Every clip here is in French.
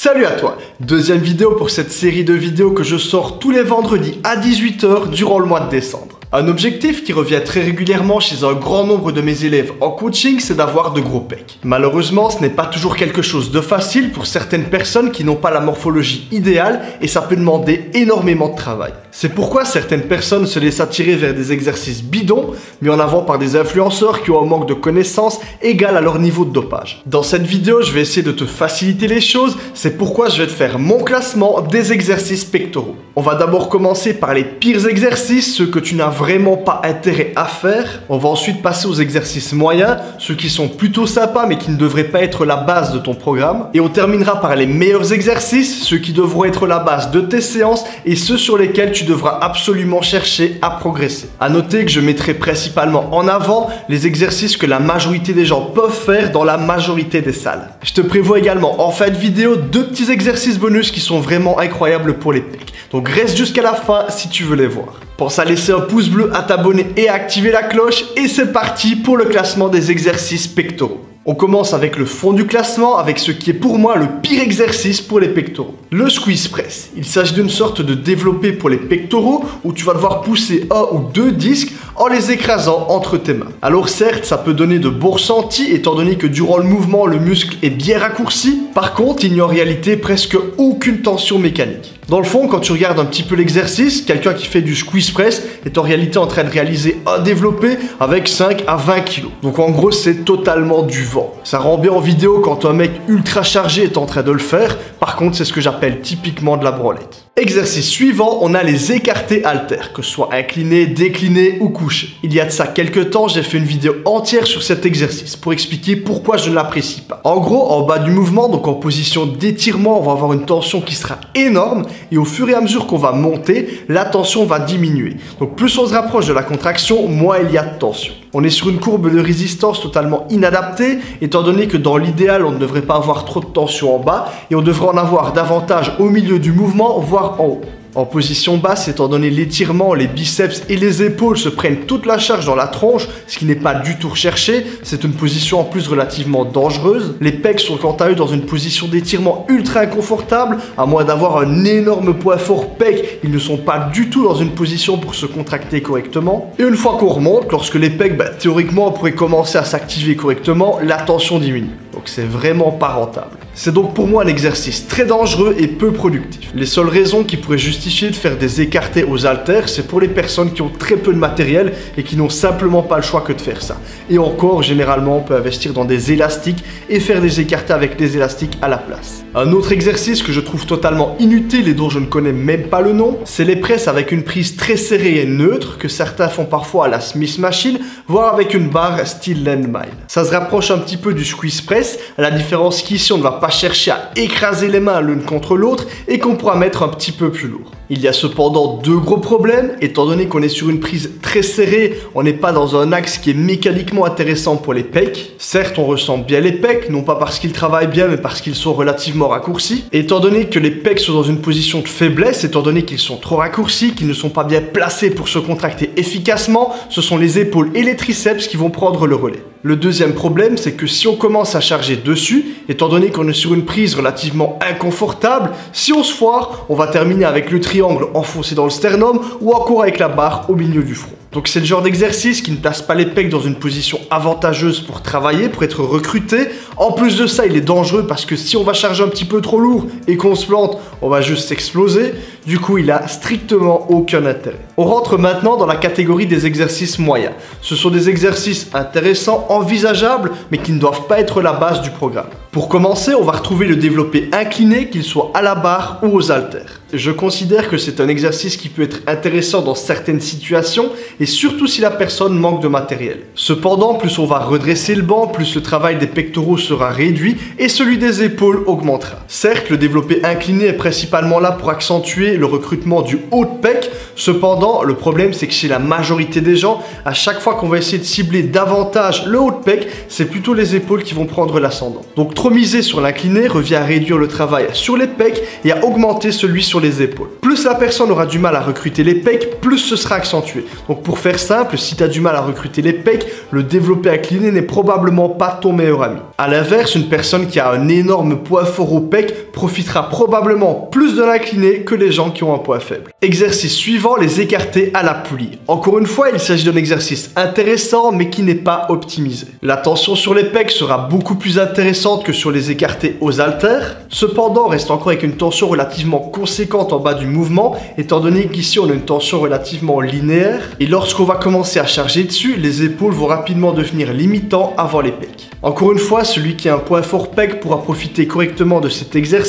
Salut à toi! Deuxième vidéo pour cette série de vidéos que je sors tous les vendredis à 18 h durant le mois de décembre. Un objectif qui revient très régulièrement chez un grand nombre de mes élèves en coaching, c'est d'avoir de gros pecs. Malheureusement, ce n'est pas toujours quelque chose de facile pour certaines personnes qui n'ont pas la morphologie idéale et ça peut demander énormément de travail. C'est pourquoi certaines personnes se laissent attirer vers des exercices bidons, mis en avant par des influenceurs qui ont un manque de connaissances égal à leur niveau de dopage. Dans cette vidéo, je vais essayer de te faciliter les choses, c'est pourquoi je vais te faire mon classement des exercices pectoraux. On va d'abord commencer par les pires exercices, ceux que tu n'as vraiment pas intérêt à faire. On va ensuite passer aux exercices moyens, ceux qui sont plutôt sympas mais qui ne devraient pas être la base de ton programme. Et on terminera par les meilleurs exercices, ceux qui devront être la base de tes séances et ceux sur lesquels tu devras absolument chercher à progresser. À noter que je mettrai principalement en avant les exercices que la majorité des gens peuvent faire dans la majorité des salles. Je te prévois également en fin de vidéo deux petits exercices bonus qui sont vraiment incroyables pour les pecs. Donc reste jusqu'à la fin si tu veux les voir. Pense à laisser un pouce bleu, à t'abonner et à activer la cloche. Et c'est parti pour le classement des exercices pectoraux. On commence avec le fond du classement, avec ce qui est pour moi le pire exercice pour les pectoraux. Le squeeze press. Il s'agit d'une sorte de développé pour les pectoraux où tu vas devoir pousser un ou deux disques en les écrasant entre tes mains. Alors certes, ça peut donner de bons ressentis étant donné que durant le mouvement, le muscle est bien raccourci. Par contre, il n'y a en réalité presque aucune tension mécanique. Dans le fond, quand tu regardes un petit peu l'exercice, quelqu'un qui fait du squeeze press est en réalité en train de réaliser un développé avec 5 à 20 kg. Donc en gros, c'est totalement du vent. Ça rend bien en vidéo quand un mec ultra chargé est en train de le faire. Par contre, c'est ce que j'appelle typiquement de la branlette. Exercice suivant, on a les écartés haltères, que ce soit incliné, décliné ou couché. Il y a de ça quelques temps, j'ai fait une vidéo entière sur cet exercice pour expliquer pourquoi je ne l'apprécie pas. En gros, en bas du mouvement, donc en position d'étirement, on va avoir une tension qui sera énorme et au fur et à mesure qu'on va monter, la tension va diminuer. Donc plus on se rapproche de la contraction, moins il y a de tension. On est sur une courbe de résistance totalement inadaptée, étant donné que dans l'idéal, on ne devrait pas avoir trop de tension en bas et on devrait en avoir davantage au milieu du mouvement, voire en haut. En position basse, étant donné l'étirement, les biceps et les épaules se prennent toute la charge dans la tronche, ce qui n'est pas du tout recherché. C'est une position en plus relativement dangereuse. Les pecs sont quant à eux dans une position d'étirement ultra inconfortable. À moins d'avoir un énorme poids fort pec, ils ne sont pas du tout dans une position pour se contracter correctement. Et une fois qu'on remonte, lorsque les pecs, théoriquement, pourraient commencer à s'activer correctement, la tension diminue. Donc c'est vraiment pas rentable. C'est donc pour moi un exercice très dangereux et peu productif. Les seules raisons qui pourraient justifier de faire des écartés aux haltères, c'est pour les personnes qui ont très peu de matériel et qui n'ont simplement pas le choix que de faire ça. Et encore, généralement, on peut investir dans des élastiques et faire des écartés avec des élastiques à la place. Un autre exercice que je trouve totalement inutile et dont je ne connais même pas le nom, c'est les presses avec une prise très serrée et neutre que certains font parfois à la Smith Machine, voire avec une barre style landmine. Ça se rapproche un petit peu du squeeze press, à la différence qu'ici on ne va pas chercher à écraser les mains l'une contre l'autre et qu'on pourra mettre un petit peu plus lourd. Il y a cependant deux gros problèmes, étant donné qu'on est sur une prise très serrée, on n'est pas dans un axe qui est mécaniquement intéressant pour les pecs. Certes, on ressent bien les pecs, non pas parce qu'ils travaillent bien, mais parce qu'ils sont relativement raccourcis. Étant donné que les pecs sont dans une position de faiblesse, étant donné qu'ils sont trop raccourcis, qu'ils ne sont pas bien placés pour se contracter efficacement, ce sont les épaules et les triceps qui vont prendre le relais. Le deuxième problème, c'est que si on commence à charger dessus, étant donné qu'on est sur une prise relativement inconfortable, si on se foire, on va terminer avec le triangle enfoncé dans le sternum ou encore avec la barre au milieu du front. Donc c'est le genre d'exercice qui ne place pas les pecs dans une position avantageuse pour travailler, pour être recruté. En plus de ça, il est dangereux parce que si on va charger un petit peu trop lourd et qu'on se plante, on va juste s'exploser. Du coup, il a strictement aucun intérêt. On rentre maintenant dans la catégorie des exercices moyens. Ce sont des exercices intéressants, envisageables, mais qui ne doivent pas être la base du programme. Pour commencer, on va retrouver le développé incliné, qu'il soit à la barre ou aux haltères. Je considère que c'est un exercice qui peut être intéressant dans certaines situations et surtout si la personne manque de matériel. Cependant, plus on va redresser le banc, plus le travail des pectoraux sera réduit et celui des épaules augmentera. Certes, le développé incliné est principalement là pour accentuer le recrutement du haut de pec. Cependant, le problème c'est que chez la majorité des gens, à chaque fois qu'on va essayer de cibler davantage le haut de pec, c'est plutôt les épaules qui vont prendre l'ascendant. Donc trop miser sur l'incliné revient à réduire le travail sur les pecs et à augmenter celui sur les épaules. Plus la personne aura du mal à recruter les pecs, plus ce sera accentué. Donc pour faire simple, si tu as du mal à recruter les pecs, le développé incliné n'est probablement pas ton meilleur ami. A l'inverse, une personne qui a un énorme poids fort au pec profitera probablement plus de l'incliné que les gens qui ont un poids faible. Exercice suivant, les écartés à la poulie. Encore une fois, il s'agit d'un exercice intéressant mais qui n'est pas optimisé. La tension sur les pecs sera beaucoup plus intéressante que sur les écartés aux haltères. Cependant, on reste encore avec une tension relativement conséquente en bas du mouvement, étant donné qu'ici on a une tension relativement linéaire. Et lorsqu'on va commencer à charger dessus, les épaules vont rapidement devenir limitants avant les pecs. Encore une fois, celui qui a un poids fort pec pourra profiter correctement de cet exercice.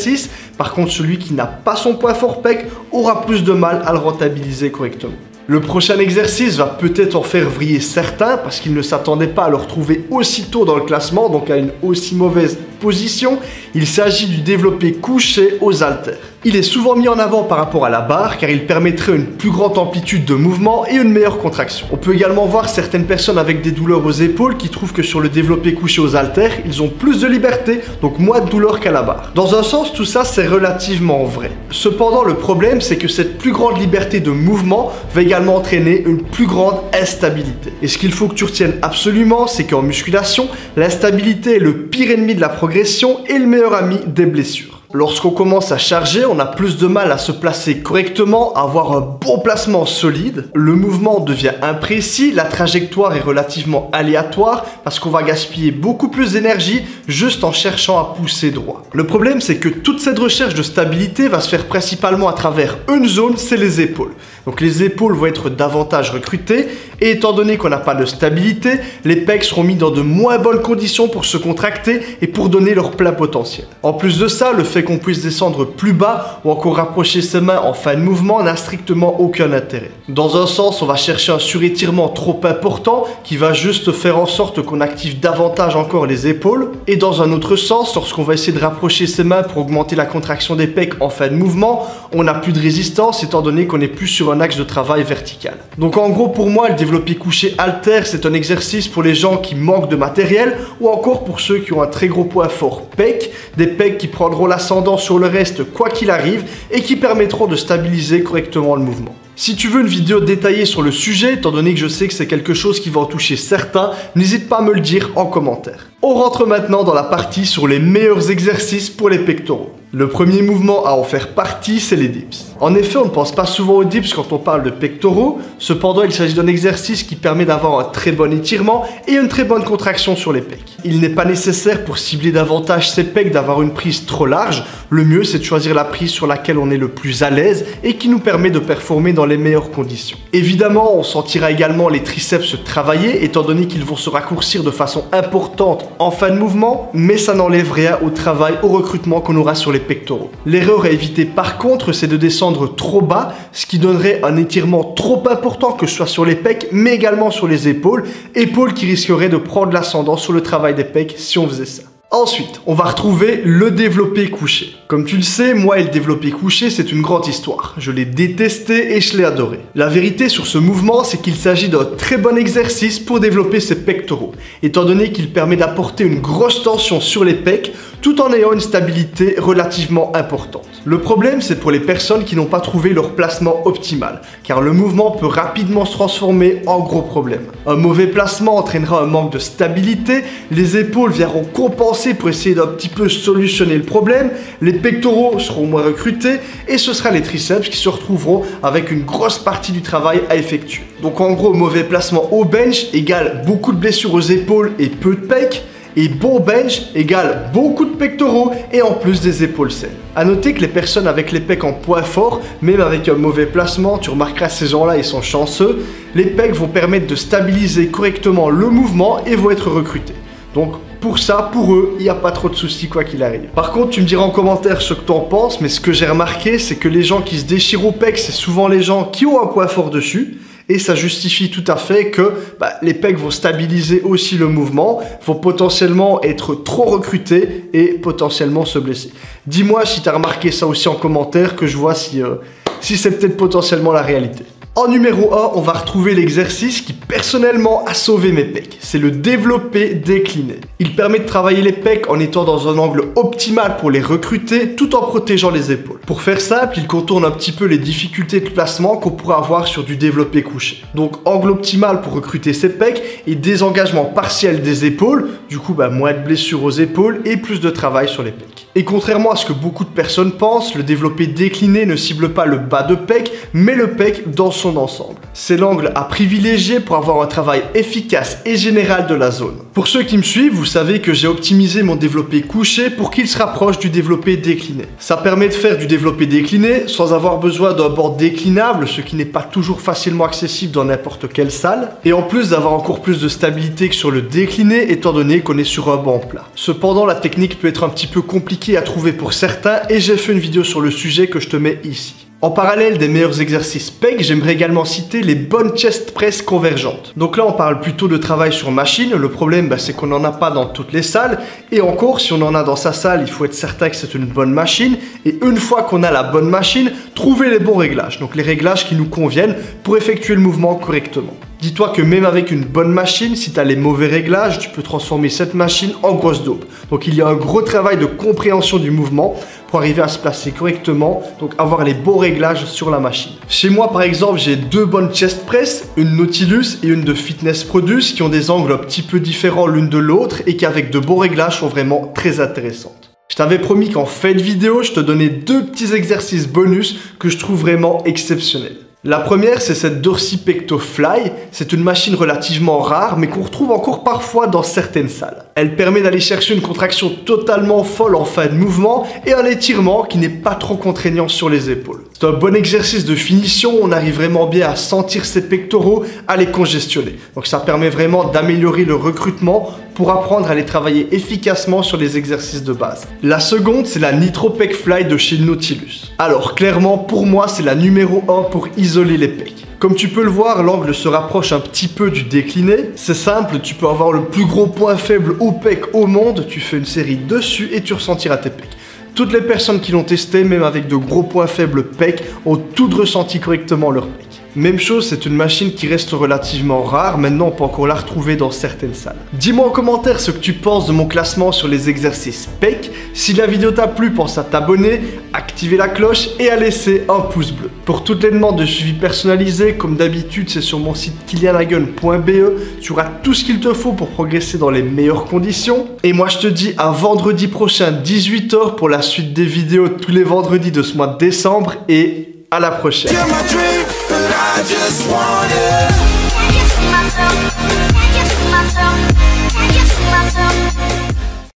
Par contre, celui qui n'a pas son poids fort pec aura plus de mal à le rentabiliser correctement. Le prochain exercice va peut-être en faire vriller certains parce qu'ils ne s'attendaient pas à le retrouver aussitôt dans le classement, donc à une aussi mauvaise position. Il s'agit du développé couché aux haltères. Il est souvent mis en avant par rapport à la barre car il permettrait une plus grande amplitude de mouvement et une meilleure contraction. On peut également voir certaines personnes avec des douleurs aux épaules qui trouvent que sur le développé couché aux haltères, ils ont plus de liberté, donc moins de douleur qu'à la barre. Dans un sens, tout ça c'est relativement vrai. Cependant, le problème c'est que cette plus grande liberté de mouvement va également entraîner une plus grande instabilité. Et ce qu'il faut que tu retiennes absolument, c'est qu'en musculation, l'instabilité est le pire ennemi de la progression et le meilleur ami des blessures. Lorsqu'on commence à charger, on a plus de mal à se placer correctement, à avoir un bon placement solide. Le mouvement devient imprécis, la trajectoire est relativement aléatoire parce qu'on va gaspiller beaucoup plus d'énergie juste en cherchant à pousser droit. Le problème, c'est que toute cette recherche de stabilité va se faire principalement à travers une zone, c'est les épaules. Donc les épaules vont être davantage recrutées et étant donné qu'on n'a pas de stabilité, les pecs seront mis dans de moins bonnes conditions pour se contracter et pour donner leur plein potentiel. En plus de ça, le fait qu'on puisse descendre plus bas ou encore rapprocher ses mains en fin de mouvement n'a strictement aucun intérêt. Dans un sens, on va chercher un surétirement trop important qui va juste faire en sorte qu'on active davantage encore les épaules. Et dans un autre sens, lorsqu'on va essayer de rapprocher ses mains pour augmenter la contraction des pecs en fin de mouvement, on n'a plus de résistance étant donné qu'on est plus sur un axe de travail vertical. Donc en gros, pour moi, le développé couché haltère, c'est un exercice pour les gens qui manquent de matériel ou encore pour ceux qui ont un très gros poids fort pec, des pecs qui prendront l'ascendant sur le reste quoi qu'il arrive et qui permettront de stabiliser correctement le mouvement. Si tu veux une vidéo détaillée sur le sujet, étant donné que je sais que c'est quelque chose qui va en toucher certains, n'hésite pas à me le dire en commentaire. On rentre maintenant dans la partie sur les meilleurs exercices pour les pectoraux. Le premier mouvement à en faire partie, c'est les dips. En effet, on ne pense pas souvent aux dips quand on parle de pectoraux, cependant il s'agit d'un exercice qui permet d'avoir un très bon étirement et une très bonne contraction sur les pecs. Il n'est pas nécessaire pour cibler davantage ses pecs d'avoir une prise trop large, le mieux c'est de choisir la prise sur laquelle on est le plus à l'aise et qui nous permet de performer dans les meilleures conditions. Évidemment, on sentira également les triceps se travailler étant donné qu'ils vont se raccourcir de façon importante en fin de mouvement, mais ça n'enlève rien au travail, au recrutement qu'on aura sur les pectoraux. L'erreur à éviter par contre, c'est de descendre trop bas, ce qui donnerait un étirement trop important que ce soit sur les pecs, mais également sur les épaules qui risqueraient de prendre l'ascendant sur le travail des pecs si on faisait ça. Ensuite, on va retrouver le développé couché. Comme tu le sais, moi et le développé couché, c'est une grande histoire. Je l'ai détesté et je l'ai adoré. La vérité sur ce mouvement, c'est qu'il s'agit d'un très bon exercice pour développer ses pectoraux, étant donné qu'il permet d'apporter une grosse tension sur les pecs, tout en ayant une stabilité relativement importante. Le problème, c'est pour les personnes qui n'ont pas trouvé leur placement optimal, car le mouvement peut rapidement se transformer en gros problème. Un mauvais placement entraînera un manque de stabilité, les épaules viendront compenser pour essayer d'un petit peu solutionner le problème, les pectoraux seront moins recrutés et ce sera les triceps qui se retrouveront avec une grosse partie du travail à effectuer. Donc en gros, mauvais placement au bench égale beaucoup de blessures aux épaules et peu de pecs. Et bon bench égale beaucoup de pectoraux et en plus des épaules saines. A noter que les personnes avec les pecs en poids fort, même avec un mauvais placement, tu remarqueras ces gens-là ils sont chanceux, les pecs vont permettre de stabiliser correctement le mouvement et vont être recrutés. Donc pour ça, pour eux, il n'y a pas trop de soucis quoi qu'il arrive. Par contre, tu me diras en commentaire ce que tu en penses, mais ce que j'ai remarqué, c'est que les gens qui se déchirent au pec, c'est souvent les gens qui ont un poids fort dessus. Et ça justifie tout à fait que les pecs vont stabiliser aussi le mouvement, vont potentiellement être trop recrutés et potentiellement se blesser. Dis-moi si tu as remarqué ça aussi en commentaire, que je vois si c'est peut-être potentiellement la réalité. En numéro 1, on va retrouver l'exercice qui personnellement a sauvé mes pecs. C'est le développé décliné. Il permet de travailler les pecs en étant dans un angle optimal pour les recruter tout en protégeant les épaules. Pour faire simple, il contourne un petit peu les difficultés de placement qu'on pourrait avoir sur du développé couché. Donc angle optimal pour recruter ses pecs et désengagement partiel des épaules, du coup moins de blessures aux épaules et plus de travail sur les pecs. Et contrairement à ce que beaucoup de personnes pensent, le développé décliné ne cible pas le bas de pec, mais le pec dans son ensemble. C'est l'angle à privilégier pour avoir un travail efficace et général de la zone. Pour ceux qui me suivent, vous savez que j'ai optimisé mon développé couché pour qu'il se rapproche du développé décliné. Ça permet de faire du développé décliné sans avoir besoin d'un banc déclinable, ce qui n'est pas toujours facilement accessible dans n'importe quelle salle, et en plus d'avoir encore plus de stabilité que sur le décliné étant donné qu'on est sur un banc plat. Cependant, la technique peut être un petit peu compliquée à trouver pour certains et j'ai fait une vidéo sur le sujet que je te mets ici. En parallèle des meilleurs exercices pec, j'aimerais également citer les bonnes chest press convergentes. Donc là, on parle plutôt de travail sur machine. Le problème, c'est qu'on n'en a pas dans toutes les salles. Et encore, si on en a dans sa salle, il faut être certain que c'est une bonne machine. Et une fois qu'on a la bonne machine, trouver les bons réglages. Donc les réglages qui nous conviennent pour effectuer le mouvement correctement. Dis-toi que même avec une bonne machine, si tu as les mauvais réglages, tu peux transformer cette machine en grosse dope. Donc il y a un gros travail de compréhension du mouvement pour arriver à se placer correctement, donc avoir les bons réglages sur la machine. Chez moi par exemple, j'ai deux bonnes chest press, une Nautilus et une de Fitness Produce qui ont des angles un petit peu différents l'une de l'autre et qui avec de bons réglages sont vraiment très intéressantes. Je t'avais promis qu'en fin de vidéo, je te donnais deux petits exercices bonus que je trouve vraiment exceptionnels. La première, c'est cette Dorsipecto Fly. C'est une machine relativement rare, mais qu'on retrouve encore parfois dans certaines salles. Elle permet d'aller chercher une contraction totalement folle en fin de mouvement et un étirement qui n'est pas trop contraignant sur les épaules. C'est un bon exercice de finition, on arrive vraiment bien à sentir ses pectoraux, à les congestionner. Donc ça permet vraiment d'améliorer le recrutement pour apprendre à les travailler efficacement sur les exercices de base. La seconde, c'est la Nitro Pec Fly de chez Nautilus. Alors clairement, pour moi, c'est la numéro 1 pour isoler les pecs. Comme tu peux le voir, l'angle se rapproche un petit peu du décliné. C'est simple, tu peux avoir le plus gros point faible au pec au monde, tu fais une série dessus et tu ressentiras tes pecs. Toutes les personnes qui l'ont testé, même avec de gros points faibles pec, ont toutes ressenti correctement leur pec. Même chose, c'est une machine qui reste relativement rare, maintenant on peut encore la retrouver dans certaines salles. Dis-moi en commentaire ce que tu penses de mon classement sur les exercices pec. Si la vidéo t'a plu, pense à t'abonner, activer la cloche et à laisser un pouce bleu. Pour toutes les demandes de suivi personnalisé, comme d'habitude, c'est sur mon site kilianhagen.be. Tu auras tout ce qu'il te faut pour progresser dans les meilleures conditions. Et moi je te dis à vendredi prochain 18 h pour la suite des vidéos tous les vendredis de ce mois de décembre et à la prochaine. I just want it. Can't you see myself? Can't you see myself?